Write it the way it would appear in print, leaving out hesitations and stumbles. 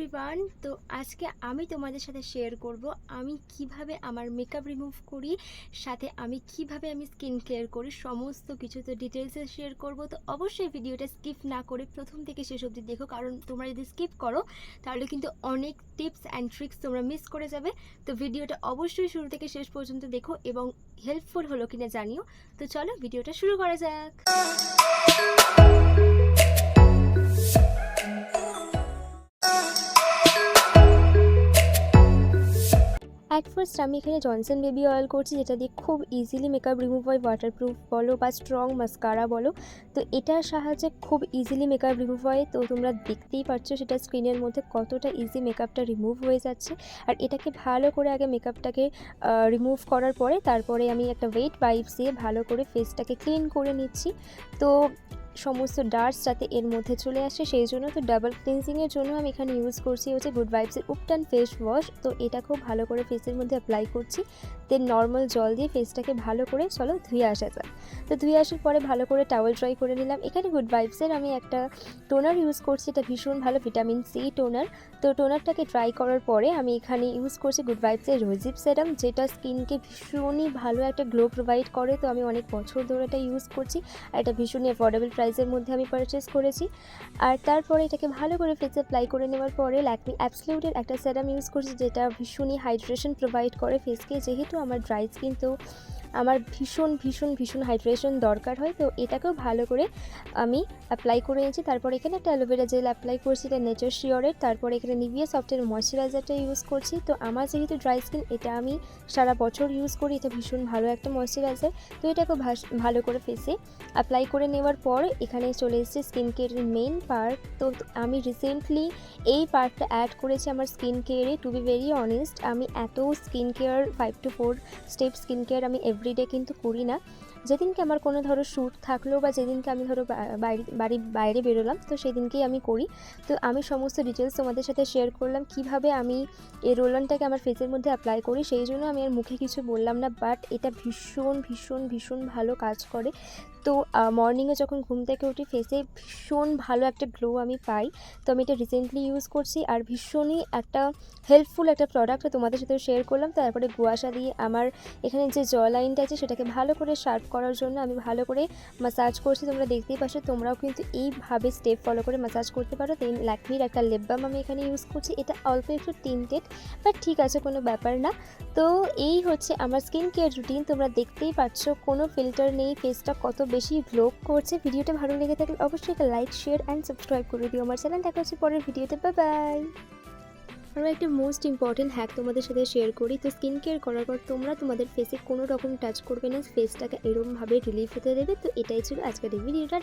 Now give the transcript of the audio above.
Everyone. তো আজকে আমি তোমাদের সাথে শেয়ার করব আমি কিভাবে আমার মেকআপ রিমুভ করি, সাথে আমি কিভাবে স্কিন কেয়ার করি, সমস্ত কিছু তো ডিটেলসে শেয়ার করব। তো অবশ্যই ভিডিওটা স্কিপ না করে প্রথম থেকে শেষ অবধি দেখো, কারণ তোমরা যদি স্কিপ করো তাহলে কিন্তু অনেক টিপস অ্যান্ড ট্রিক্স তোমরা মিস করে যাবে। তো ভিডিওটা অবশ্যই শুরু থেকে শেষ পর্যন্ত দেখো এবং হেল্পফুল হলো কিনা জানিও। তো চলো ভিডিওটা শুরু করা যাক। অ্যাট ফার্স্ট আমি এখানে জনসন বেবি অয়েল করছি, যেটা দিয়ে খুব ইজিলি মেকআপ রিমুভ হয়। ওয়াটারপ্রুফ বলো বা স্ট্রং মাস্কারা বলো, তো এটার সাহায্যে খুব ইজিলি মেকআপ রিমুভ হয়। তো তোমরা দেখতেই পাচ্ছ সেটা স্ক্রিনের মধ্যে কতটা ইজি মেকআপটা রিমুভ হয়ে যাচ্ছে। আর এটাকে ভালো করে আগে মেকআপটাকে রিমুভ করার পরে তারপরে আমি একটা ওয়েট ওয়াইপস দিয়ে ভালো করে ফেসটাকে ক্লিন করে নিচ্ছি। তো সমস্ত ডাস্ট যাতে এর মধ্যে চলে আসে সেই জন্য তো ডাবল ক্লিনজিংয়ের জন্য আমি এখানে ইউজ করছি হচ্ছে গুড ভাইবসের উপটান ফেস ওয়াশ। তো এটা খুব ভালো করে ফেসের মধ্যে অ্যাপ্লাই করছি, দেন নর্মাল জল দিয়ে ফেসটাকে ভালো করে চলো ধুয়ে আসা যায়। তো ধুয়ে আসার পরে ভালো করে টাওয়েল ড্রাই করে নিলাম। এখানে গুড ভাইবসের আমি একটা টোনার ইউজ করছি, এটা ভীষণ ভালো ভিটামিন সি টোনার। তো টোনারটাকে ড্রাই করার পরে আমি এখানে ইউজ করছি গুড ভাইবসের রোজিপ সেরাম, যেটা স্কিনকে ভীষণই ভালো একটা গ্লো প্রোভাইড করে। তো আমি অনেক বছর ধরে এটা ইউজ করছি আর এটা ভীষণই অ্যাফোর্ডেবল প্রাইসের মধ্যে আমি পারচেস করেছি। আর তারপরে এটাকে ভালো করে ফেসে অ্যাপ্লাই করে নেওয়ার পরে ল্যাকমি অ্যাবসলিউটের একটা সেরাম ইউজ করছি, যেটা ভীষণই হাইড্রেশন প্রোভাইড করে ফেসকে। যেহেতু আমার ড্রাই স্কিন, তো আমার ভীষণ ভীষণ ভীষণ হাইড্রেশন দরকার হয়। তো এটাকেও ভালো করে আমি অ্যাপ্লাই করে নিয়েছি। তারপর এখানে একটা অ্যালোভেরা জেল অ্যাপ্লাই করছি, এটা নেচার শিওরের। তারপর এখানে নিভিয়া সফটের ময়শ্চারাইজারটা ইউজ করছি। তো আমার যেহেতু ড্রাই স্কিন, এটা আমি সারা বছর ইউজ করি, এটা ভীষণ ভালো একটা ময়শ্চারাইজার। তো এটাকে ভালো করে ফেসে অ্যাপ্লাই করে নেওয়ার পর এখানে চলে এসেছে স্কিন কেয়ারের মেইন পার্ট। তো আমি রিসেন্টলি এই পার্টটা অ্যাড করেছি আমার স্কিন কেয়ারে। টু বি ভেরি অনেস্ট, আমি এত skin care 5 to 4 step skin care আমি এভরিডে কিন্তু করি না। যেদিনকে আমার কোনো ধরো শ্যুট থাকলো বা যেদিনকে আমি ধরো বাড়ির বাইরে বেরোলাম, তো সেদিনকেই আমি করি। তো আমি সমস্ত ডিটেলস তোমাদের সাথে শেয়ার করলাম কিভাবে আমি এই রোলঅনটাকে আমার ফেসের মধ্যে অ্যাপ্লাই করি। সেই জন্য আমি আর মুখে কিছু বললাম না, বাট এটা ভীষণ ভীষণ ভীষণ ভালো কাজ করে। তো মর্নিংয়ে যখন ঘুম থেকে উঠি ফেসে ভীষণ ভালো একটা গ্লো আমি পাই। তো আমি এটা রিসেন্টলি ইউজ করছি আর ভীষণই একটা হেল্পফুল একটা প্রোডাক্ট তোমাদের সাথে শেয়ার করলাম। তারপরে গুয়াশা দিয়ে আমার এখানে যে জ লাইনটা আছে সেটাকে ভালো করে শার্প করার জন্য আমি ভালো করে ম্যাসাজ করছি। তোমরা দেখতেই পাচ্ছ, তোমরাও কিন্তু এইভাবে স্টেপ ফলো করে ম্যাসাজ করতে পারো। দেন ল্যাকমির একটা লিপ বাম আমি এখানে ইউজ করছি, এটা অল্প একটু টিন্টেড, বাট ঠিক আছে, কোনো ব্যাপার না। তো এই হচ্ছে আমার স্কিন কেয়ার রুটিন। তোমরা দেখতেই পাচ্ছ কোনো ফিল্টার নেই, ফেসটা কত বেশি গ্লো করছে। ভিডিওটা ভালো লেগে থাকলে অবশ্যই একটা লাইক, শেয়ার অ্যান্ড সাবস্ক্রাইব করে দিও আমার চ্যানেল। দেখা হচ্ছে পরের ভিডিওতে। Bye bye. আরও একটা মোস্ট ইম্পর্টেন্ট হ্যাক তোমাদের সাথে শেয়ার করি। তো স্কিন কেয়ার করার পর তোমরা তোমাদের ফেসে কোনো রকম টাচ করবে না, ফেসটাকে এরকমভাবে রিলিফ হতে দেবে। তো এটাই ছিল আজকের এই ভিডিওটা।